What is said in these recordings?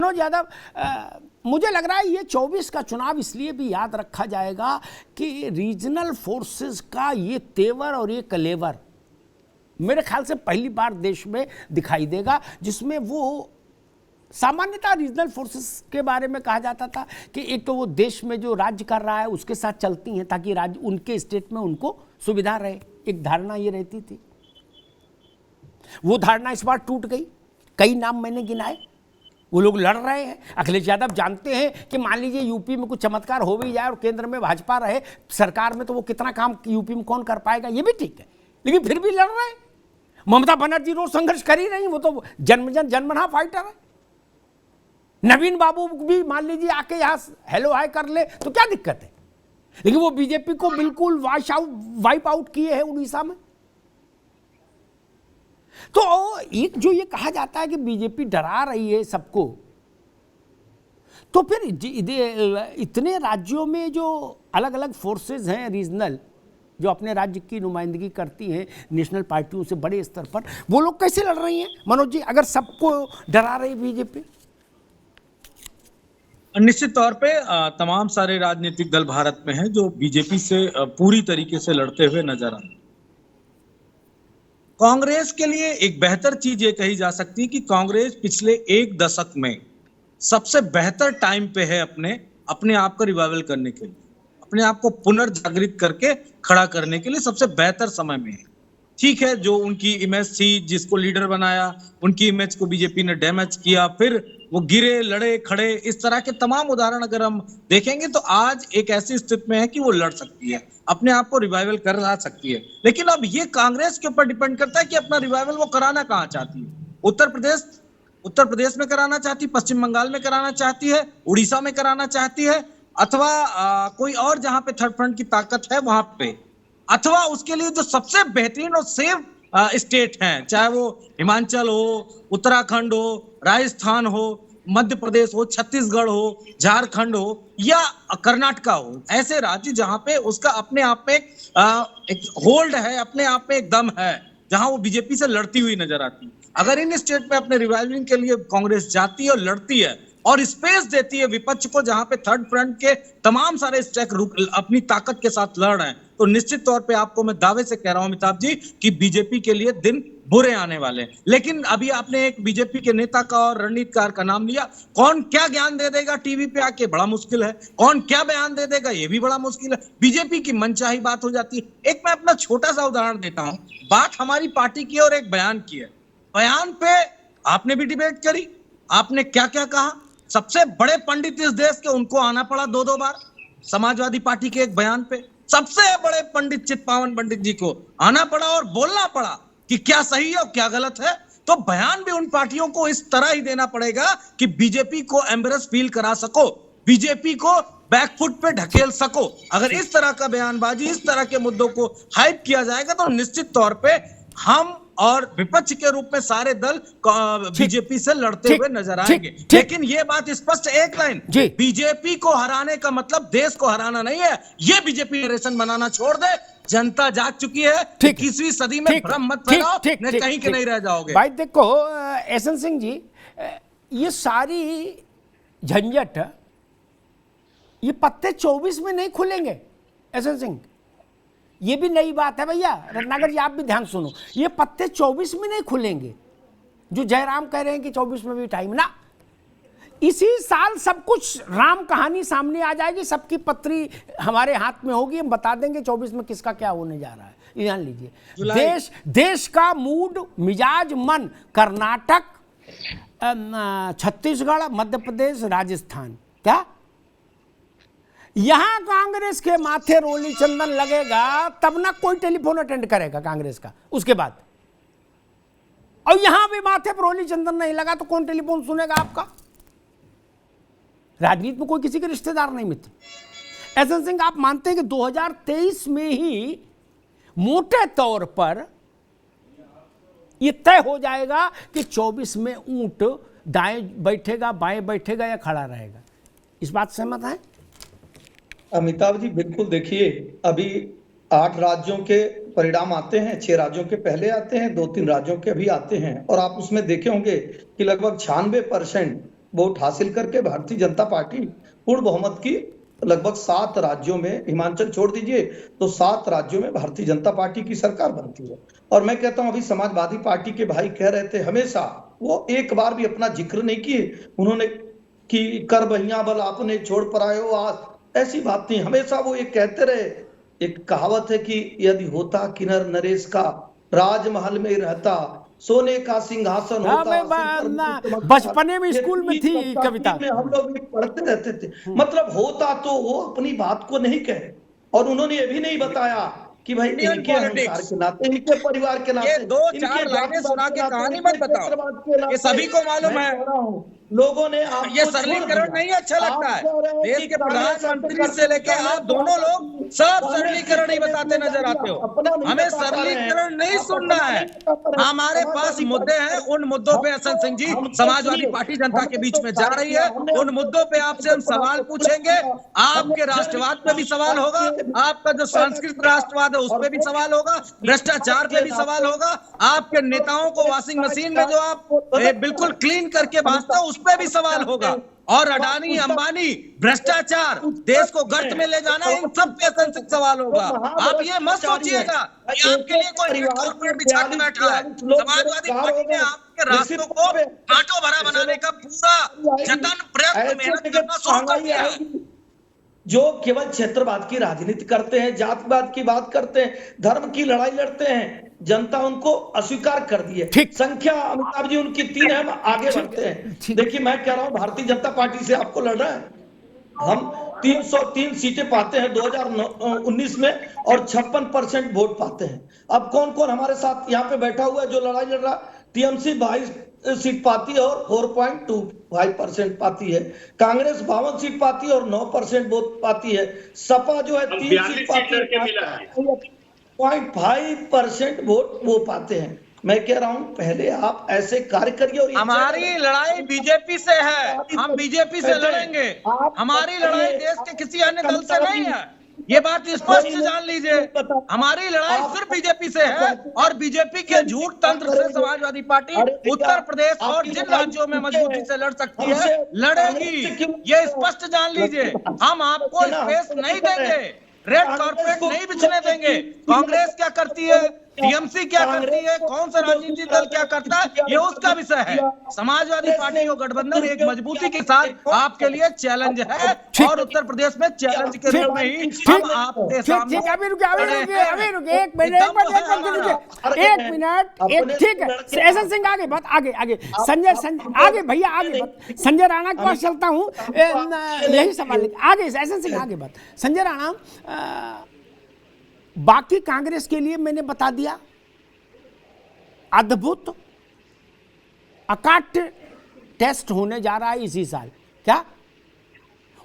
मनोज यादव, मुझे लग रहा है ये 24 का चुनाव इसलिए भी याद रखा जाएगा कि रीजनल फोर्सेस का ये तेवर और ये कलेवर मेरे ख्याल से पहली बार देश में दिखाई देगा, जिसमें वो सामान्यतः रीजनल फोर्सेस के बारे में कहा जाता था कि एक तो वो देश में जो राज्य कर रहा है उसके साथ चलती हैं ताकि राज्य उनके स्टेट में उनको सुविधा रहे, एक धारणा ये रहती थी। वो धारणा इस बार टूट गई। कई नाम मैंने गिनाए, वो लोग लड़ रहे हैं। अखिलेश यादव जानते हैं कि मान लीजिए यूपी में कुछ चमत्कार हो भी जाए और केंद्र में भाजपा रहे सरकार में, तो वो कितना काम यूपी में कौन कर पाएगा, ये भी ठीक है, लेकिन फिर भी लड़ रहे हैं। ममता बनर्जी रोज संघर्ष कर ही रही, वो तो जन्मना फाइटर है। नवीन बाबू भी मान लीजिए आके यहाँ हेलो हाय कर ले तो क्या दिक्कत है, लेकिन वो बीजेपी को बिल्कुल वाइप आउट किए हैं उड़ीसा में। तो एक जो ये कहा जाता है कि बीजेपी डरा रही है सबको, तो फिर इतने राज्यों में जो अलग अलग फोर्सेस हैं रीजनल, जो अपने राज्य की नुमाइंदगी करती हैं नेशनल पार्टियों से बड़े स्तर पर, वो लोग कैसे लड़ रही हैं मनोज जी, अगर सबको डरा रही बीजेपी? निश्चित तौर पे तमाम सारे राजनीतिक दल भारत में हैं जो बीजेपी से पूरी तरीके से लड़ते हुए नजर आते हैं। कांग्रेस के लिए एक बेहतर चीज ये कही जा सकती है कि कांग्रेस पिछले एक दशक में सबसे बेहतर टाइम पे है अपने आप का रिवाइवल करने के लिए, अपने आप को पुनर्जागृत करके खड़ा करने के लिए सबसे बेहतर समय में है। ठीक है, जो उनकी इमेज थी, जिसको लीडर बनाया, उनकी इमेज को बीजेपी ने डैमेज किया, फिर वो गिरे, लड़े, खड़े, इस तरह के तमाम उदाहरण अगर हम देखेंगे तो आज एक ऐसी स्थिति में है कि वो लड़ सकती है, अपने आप को रिवाइवल करा सकती है। लेकिन अब ये कांग्रेस के ऊपर डिपेंड करता है कि अपना रिवाइवल वो कराना कहाँ चाहती है। उत्तर प्रदेश में कराना चाहती है, पश्चिम बंगाल में कराना चाहती है, उड़ीसा में कराना चाहती है, अथवा कोई और जहां पे थर्ड फ्रंट की ताकत है वहां पे, अथवा उसके लिए जो सबसे बेहतरीन और सेफ स्टेट हैं, चाहे वो हिमाचल हो, उत्तराखंड हो, राजस्थान हो, मध्य प्रदेश हो, छत्तीसगढ़ हो, झारखंड हो या कर्नाटका हो, ऐसे राज्य जहां पे उसका अपने आप में एक होल्ड है, अपने आप में एक दम है, जहां वो बीजेपी से लड़ती हुई नजर आती है। अगर इन स्टेट में अपने रिवाइवलिंग के लिए कांग्रेस जाती है और लड़ती है और स्पेस देती है विपक्ष को, जहां पे थर्ड फ्रंट के तमाम सारे स्टेक अपनी ताकत के साथ लड़ रहे हैं, तो निश्चित तौर पे आपको मैं दावे से कह रहा हूं अमिताभ जी कि बीजेपी के लिए दिन बुरे आने वाले हैं। लेकिन अभी आपने एक बीजेपी के नेता का और रणनीतिकार का नाम लिया, कौन क्या ज्ञान दे देगा टीवी पे आके, बड़ा मुश्किल है। कौन क्या बयान दे देगा, ये भी बड़ा मुश्किल है। बीजेपी की मनचाही बात हो जाती है। एक मैं अपना छोटा सा उदाहरण देता हूं, बात हमारी पार्टी की और एक बयान की है। बयान पे आपने भी डिबेट करी, आपने क्या क्या कहा, सबसे बड़े पंडित इस देश के, उनको आना पड़ा 2-2 बार समाजवादी पार्टी के एक बयान पे। सबसे बड़े पंडित चित्पावन पंडित जी को आना पड़ा और बोलना पड़ा कि क्या सही है और क्या गलत है। तो बयान भी उन पार्टियों को इस तरह ही देना पड़ेगा कि बीजेपी को एम्बेरस फील करा सको, बीजेपी को बैकफुट पे ढकेल सको। अगर इस तरह का बयानबाजी, इस तरह के मुद्दों को हाइप किया जाएगा तो निश्चित तौर पे हम और विपक्ष के रूप में सारे दल बीजेपी से लड़ते हुए नजर आएंगे। लेकिन ये बात स्पष्ट एक लाइन, बीजेपी को हराने का मतलब देश को हराना नहीं है। ये बीजेपी नरेशन बनाना छोड़ दे, जनता जाग चुकी है। 21वीं सदी में भ्रम मत फैलाओ, नहीं कहीं के नहीं रह जाओगे। भाई देखो एहसन सिंह जी, ये सारी झंझट, ये पत्ते 24 में नहीं खुलेंगे एहसन सिंह, ये भी नई बात है भैया। रत्नाकर जी आप भी ध्यान सुनो, ये पत्ते 24 में नहीं खुलेंगे। जो जयराम कह रहे हैं कि 24 में भी टाइम ना, इसी साल सब कुछ राम कहानी सामने आ जाएगी, सबकी पत्री हमारे हाथ में होगी, हम बता देंगे 24 में किसका क्या होने जा रहा है। ध्यान लीजिए, देश का मूड, मिजाज, मन, कर्नाटक, छत्तीसगढ़, मध्य प्रदेश, राजस्थान, क्या यहां कांग्रेस के माथे रोली चंदन लगेगा तब ना कोई टेलीफोन अटेंड करेगा कांग्रेस का उसके बाद। और यहां भी माथे पर रोली चंदन नहीं लगा तो कौन टेलीफोन सुनेगा आपका? राजनीति में कोई किसी के रिश्तेदार नहीं मित्र। एहसन सिंह आप मानते हैं कि 2023 में ही मोटे तौर पर यह तय हो जाएगा कि 24 में ऊंट दाएं बैठेगा, बाएं बैठेगा या खड़ा रहेगा? इस बात से सहमत है अमिताभ जी? बिल्कुल। देखिए, अभी 8 राज्यों के परिणाम आते हैं, 6 राज्यों के पहले आते हैं, 2-3 राज्यों के भी आते हैं, और आप उसमें देखे होंगे कि लगभग 96% वोट हासिल करके भारतीय जनता पार्टी पूर्ण बहुमत की लगभग 7 राज्यों में, हिमाचल छोड़ दीजिए तो 7 राज्यों में भारतीय जनता पार्टी की सरकार बनती है। और मैं कहता हूं, अभी समाजवादी पार्टी के भाई कह रहे थे, हमेशा वो एक बार भी अपना जिक्र नहीं किए उन्होंने कि कर बहिया बल आपने छोड़ पर आए हो आज, ऐसी बात नहीं। हमेशा वो ये कहते रहे, एक कहावत है कि यदि होता किन्नर नरेश का राजमहल में रहता, सोने का सिंहासन हाँ, होता, मैं सिर पर मुकुट चमकता। बचपने में ये स्कूल में थी तीन कविता। में हम लोग भी पढ़ते रहते थे। मतलब होता तो वो अपनी बात को नहीं कहे, और उन्होंने ये भी नहीं बताया कि भाई इंडियन इनके अहंकार पॉलिटिक्स, के नाते, इनके परिवार के नाते, ये दो इनके चार लाइनें जातिवाद सुना के के नाते, कहानी इनके मत बताओ, क्षेत्रवाद के ये नाते सभी को मालूम मैं है। कह रहा हूं, लोगों ने आपको ये छोड़ सरलीकरण दिया। नहीं अच्छा लगता आप है। कह रहे हैं देश कि के कांग्रेस प्रधानमंत्री ऐसे से लेके करती है, आप दोनों लोग सब कांग्रेस सरलीकरण ही किस बताते प्रदेश में नजर जाती आते है, हो। अपना नहीं हमें बता पा रहे हैं, सरलीकरण नहीं आप सुनना अपना है। नहीं बता पा रहे हैं। हमारे पास समाजवादी मुद्दे पार्टी हैं, उन मुद्दों पे हसन सिंह जी समाजवादी सुनिए, पार्टी जनता के हमने बीच तो में जा कार्य रही किया, है। हमने उन मुद्दों पे आपसे हम सवाल पूछेंगे। आपके राष्ट्रवाद पे भी सवाल होगा, आपका जो सांस्कृतिक राष्ट्रवाद है उस पे भी सवाल होगा, भ्रष्टाचार पे भी सवाल होगा, आपके नेताओं को वॉशिंग मशीन में जो आप बिल्कुल क्लीन करके भाजते हो उस पे भी सवाल होगा। और अडानी अंबानी भ्रष्टाचार, देश को गर्त में ले जाना, इन सब पे संसद सवाल होगा। आप ये मत सोचिएगा कि आपके लिए कोई रेड कॉर्पोरेट बिछा के बैठा है। समाजवादी पार्टी ने आपके रास्तों को कांटों भरा बनाने का पूरा जतन, प्रयत्न, मेहनत करना शुरू कर दिया है। जो केवल क्षेत्रवाद की राजनीति करते हैं, जातिवाद की बात करते हैं, धर्म की लड़ाई लड़ते हैं, जनता उनको अस्वीकार कर दी है। ठीक। संख्या अमिताभ जी उनकी 3 है, हम आगे बढ़ते हैं। देखिए, मैं कह रहा हूं, भारतीय जनता पार्टी से आपको लड़ रहा है, हम 303 सीटें पाते हैं 2019 में और 56% वोट पाते हैं। अब कौन कौन हमारे साथ यहाँ पे बैठा हुआ है जो लड़ाई लड़ रहा? टीएमसी 22 सीट पाती है और 4.25% पाती है, कांग्रेस 52 सीट पाती है और 9% वोट पाती है, सपा जो है 3 सीट पाती है, 0.5% वोट वो पाते हैं। मैं कह रहा हूं, पहले आप ऐसे कार्य करिए। और हमारी लड़ाई बीजेपी से है, हम बीजेपी से लड़ेंगे। हमारी लड़ाई देश के किसी अन्य दल से नहीं है, ये बात स्पष्ट जान लीजिए। हमारी लड़ाई सिर्फ बीजेपी से है, और बीजेपी के झूठ तंत्र से समाजवादी पार्टी उत्तर प्रदेश और जिन राज्यों में मजबूती से लड़ सकती है लड़ेगी, ये स्पष्ट जान लीजिए। हम आपको स्पेस नहीं देंगे, रेड कॉर्पोरेट नहीं बिछने देंगे। कांग्रेस क्या करती है, टीएमसी क्या करती है, कौन सा राजनीतिक दल क्या करता है, ये उसका विषय है। समाजवादी पार्टी और गठबंधन एक मजबूती के साथ आपके लिए चैलेंज है, और उत्तर प्रदेश में चैलेंज के रूप में ही हम आपके सामने। अभी रुके, एक मिनट, ठीक है। एसन सिंह आगे बात, आगे संजय आगे, भैया आगे बात। संजय राणा के पास चलता हूँ, यही सवाल आगे, एसन सिंह आगे बात। संजय राणा, बाकी कांग्रेस के लिए मैंने बता दिया, अद्भुत अकाट्य टेस्ट होने जा रहा है इसी साल। क्या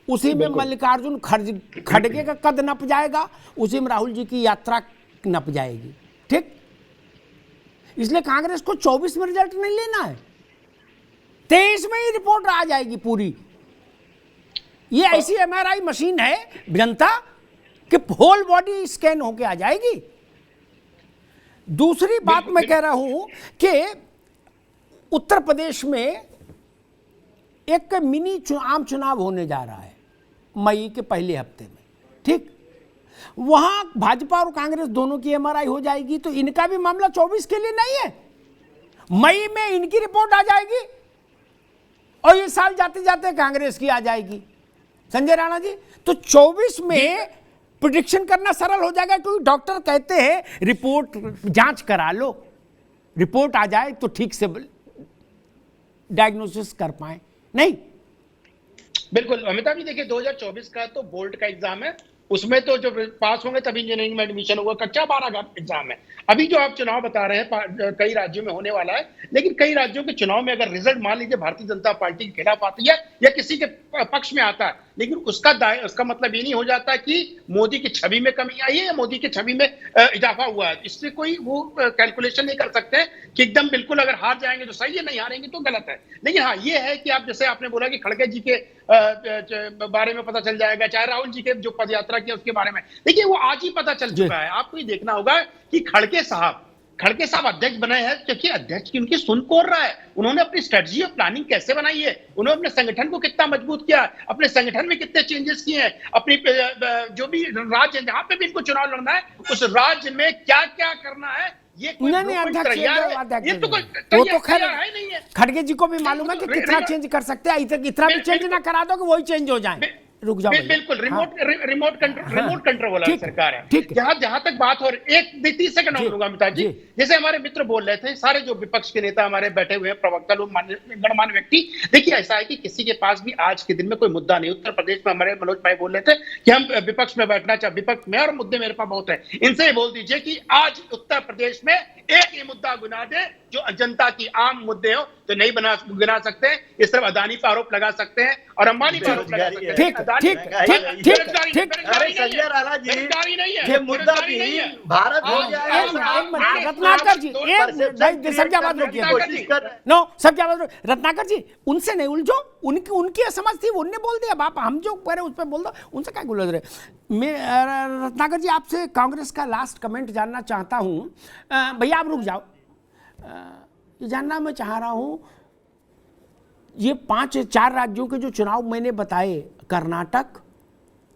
उसी में मल्लिकार्जुन खड़गे का कद नप जाएगा, उसी में राहुल जी की यात्रा नप जाएगी। ठीक, इसलिए कांग्रेस को 24 में रिजल्ट नहीं लेना है, 23 में ही रिपोर्ट आ जाएगी पूरी। ये ऐसी एमआरआई मशीन है जनता कि होल बॉडी स्कैन होके आ जाएगी। दूसरी बात मैं कह रहा हूं कि उत्तर प्रदेश में एक मिनी आम चुनाव होने जा रहा है मई के पहले हफ्ते में। ठीक, वहां भाजपा और कांग्रेस दोनों की एमआरआई हो जाएगी, तो इनका भी मामला 24 के लिए नहीं है, मई में इनकी रिपोर्ट आ जाएगी और ये साल जाते जाते कांग्रेस की आ जाएगी। संजय राणा जी, तो 24 में प्रेडिक्शन करना सरल हो जाएगा, क्योंकि डॉक्टर कहते हैं रिपोर्ट जांच करा लो, रिपोर्ट आ जाए तो ठीक से डायग्नोसिस कर पाए। नहीं, बिल्कुल अमिताभ जी, देखिए 2024 का तो बोर्ड का एग्जाम है, उसमें तो जो पास होंगे तभी इंजीनियरिंग में एडमिशन होगा, कच्चा 12 का एग्जाम है। अभी जो आप चुनाव बता रहे हैं कई राज्यों में होने वाला है, लेकिन कई राज्यों के चुनाव में अगर रिजल्ट मान लीजिए भारतीय जनता पार्टी के खिलाफ आती है या किसी के पक्ष में आता है, लेकिन उसका मतलब ये नहीं हो जाता कि मोदी की छवि में कमी आई है या मोदी की छवि में इजाफा हुआ है। इससे कोई वो कैलकुलेशन नहीं कर सकते कि एकदम बिल्कुल अगर हार जाएंगे तो सही है, नहीं हारेंगे तो गलत है। लेकिन हाँ, ये है कि आप जैसे आपने बोला कि खड़गे जी के बारे में पता चल जाएगा, चाहे राहुल जी के जो पदयात्रा किया उसके बारे में, देखिए वो आज ही पता चल चुका है। आपको ये देखना होगा कि खड़गे साहब खड़गे साहब अध्यक्ष बनाए हैं, क्योंकि अध्यक्ष की उनकी सुन कौन रहा है, उन्होंने अपनी स्ट्रेटजी और प्लानिंग कैसे बनाई है, उन्होंने अपने संगठन को कितना मजबूत किया, अपने संगठन में कितने चेंजेस किए हैं, अपनी जो भी राज्य जहां पे भी इनको चुनाव लड़ना है उस राज्य में क्या क्या करना है, ये कोई नहीं blueprint अध्यक्ष तैयार है, ये तो कोई वो तो खैर तैयार है नहीं है। खड़गे जी को भी मालूम है कि कितना चेंज कर सकते हैं, इतना भी चेंज ना करा दो कि वही चेंज हो जाए। रुक जाओ बिल्कुल रिमोट कंट्रोल वाला ठीक, सरकार है। ठीक है। जहां तक बात हो रही, एक 30 सेकंड और दूंगा अमिताभ जी। जैसे हमारे मित्र बोल रहे थे, सारे जो विपक्ष के नेता हमारे बैठे हुए हैं, प्रवक्ता लोग, गणमान्य व्यक्ति, देखिए ऐसा है कि किसी के पास भी आज के दिन में कोई मुद्दा नहीं। उत्तर प्रदेश में हमारे मनोज भाई बोल रहे थे कि हम विपक्ष में बैठना चाहे, विपक्ष में, और मुद्दे मेरे पास बहुत है, इनसे बोल दीजिए कि आज उत्तर प्रदेश में एक ही मुद्दा गिना दे जो जनता की आम मुद्दे हो, तो नहीं गिना सकते। इस तरफ अदानी पर आरोप लगा सकते हैं और अंबानी पर आरोप लगा सकते हैं। ठीक अरे संजय राणा जी, बेरोजगारी नहीं है, ये मुद्दा भी नहीं है। भारत हो जाएगा। रत्नाकर जी, सबकी आवाज रोकिए, नो सबकी आवाज रोकिए। रत्नाकर जी, उनसे नहीं उलझो, उनकी समझ थी, उनने बोल दिया, बाप हम जो कह रहे उस पर बोल दो, उनसे क्या उलझ रहे। मैं रत्नाकर जी आपसे कांग्रेस का लास्ट कमेंट जानना चाहता हूं। भैया आप रुक जाओ, ये जानना मैं चाह रहा हूं, ये 4 राज्यों के जो चुनाव मैंने बताए, कर्नाटक,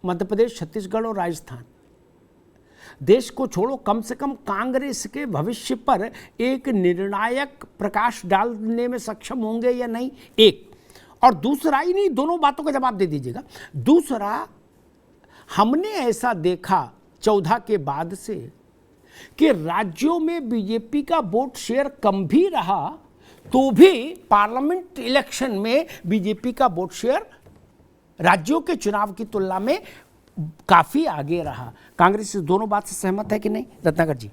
मध्य प्रदेश, छत्तीसगढ़ और राजस्थान, देश को छोड़ो, कम से कम कांग्रेस के भविष्य पर एक निर्णायक प्रकाश डालने में सक्षम होंगे या नहीं, एक। और दूसरा ही नहीं, दोनों बातों का जवाब दे दीजिएगा। दूसरा, हमने ऐसा देखा 14 के बाद से कि राज्यों में बीजेपी का वोट शेयर कम भी रहा, तो भी पार्लियामेंट इलेक्शन में बीजेपी का वोट शेयर राज्यों के चुनाव की तुलना में काफी आगे रहा। कांग्रेस इस दोनों बात से सहमत है कि नहीं, रत्नाकर जी?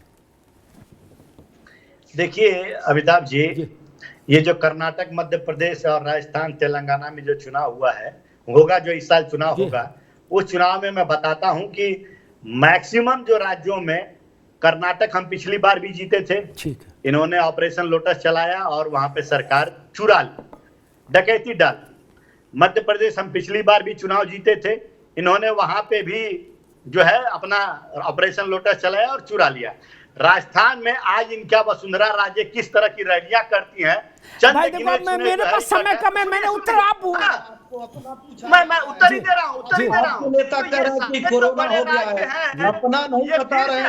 देखिए अमिताभ जी, ये जो कर्नाटक, मध्य प्रदेश और राजस्थान, तेलंगाना में जो चुनाव हुआ है, होगा जो इस साल चुनाव होगा, उस चुनाव में मैं बताता हूं कि मैक्सिमम जो राज्यों में, कर्नाटक हम पिछली बार भी जीते थे, ठीक है, इन्होंने ऑपरेशन लोटस चलाया और वहां पे सरकार चुरा ली, डकैती डाल। मध्य प्रदेश हम पिछली बार भी चुनाव जीते थे, इन्होंने वहां पे भी जो है अपना ऑपरेशन लोटस चलाया और चुरा लिया। राजस्थान में आज इनका वसुंधरा राजे किस तरह की रैलियां करती हैं, भाई देखो, मेरे पास समय कम है, मैंने उत्तर आप मैं उत्तर ही दे रहा हूँ, उत्तर ही दे रहा हूँ। नेता कह रहे हैं कि कोरोना हो गया है, अपना नहीं बता रहे हैं।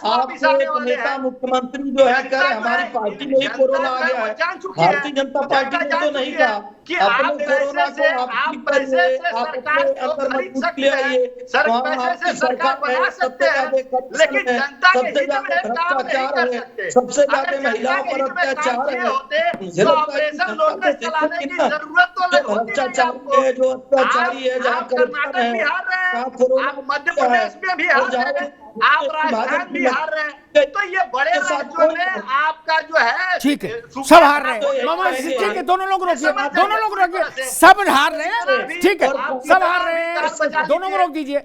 आपके नेता मुख्यमंत्री जो है कह रहे हमारी पार्टी में ही कोरोना आ गया है, भारतीय जनता पार्टी ने तो नहीं कहा। अपने कोरोना को आप ठीक करिए, आप अपने अंदर मजबूत ले आइए, वहाँ आपकी सरकार है, सबसे ज्यादा करप्शन है, सबसे ज्यादा भ्रष्टाचार है, सबसे ज्यादा महिलाओं पर अत्याचार है। मुझे लगता है भ्रष्टाचार है, जो अत्याचारी है, जहाँ करप्शन है, जहाँ कोरोना, मध्य प्रदेश में भी हार रहे हैं, आप राजस्थान भी हार रहे हैं, तो ये बड़े राज्यों में आपका जो है, ठीक है, सब हार रहे हैं, मामा ठीक है, दोनों लोग रोकिए, दोनों लोग रोकिए, सब हार रहे हैं, ठीक है, सब हार रहे हैं, दोनों को रोक दीजिए।